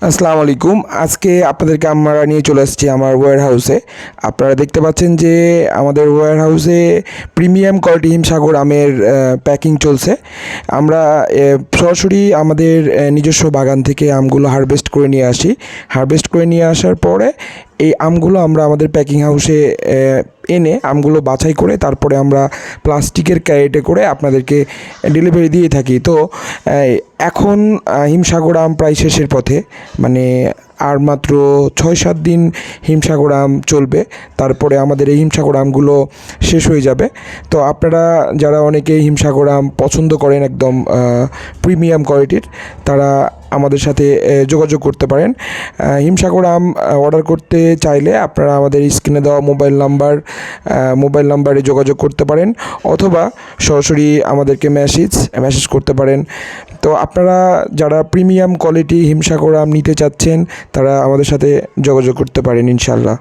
আসসালামু আলাইকুম। আজকে আপনাদেরকে আমরা নিয়ে চলে এসেছি আমার ওয়্যার হাউসে। আপনারা দেখতে পাচ্ছেন যে আমাদের ওয়্যার হাউসে প্রিমিয়াম কোয়ালিটি হিমসাগর আমের প্যাকিং চলছে। আমরা সরাসরি আমাদের নিজস্ব বাগান থেকে আমগুলো হারভেস্ট করে নিয়ে আসি। হারভেস্ট করে নিয়ে আসার পরে এই আমগুলো আমরা আমাদের প্যাকিং হাউসে এনে আমগুলো বাছাই করে তারপরে আমরা প্লাস্টিকের ক্যারেটে করে আপনাদেরকে ডেলিভারি দিয়ে থাকি। তো এখন হিমসাগর আম প্রায় শেষের পথে, মানে আর মাত্র ৬-৭ দিন হিমসাগর আম চলবে, তারপরে আমাদের এই হিমসাগর আমগুলো শেষ হয়ে যাবে। তো আপনারা যারা অনেকেই হিমসাগর আম পছন্দ করেন একদম প্রিমিয়াম কোয়ালিটির, তারা আমাদের সাথে যোগাযোগ করতে পারেন। হিমসাগর আম অর্ডার করতে চাইলে আপনারা আমাদের স্ক্রিনে দেওয়া মোবাইল নাম্বারে যোগাযোগ করতে পারেন, অথবা সরাসরি আমাদেরকে মেসেজ করতে পারেন। তো আপনারা যারা প্রিমিয়াম কোয়ালিটি হিমসাগর আম নিতে চাচ্ছেন তারা আমাদের সাথে যোগাযোগ করতে পারেন ইনশাআল্লাহ।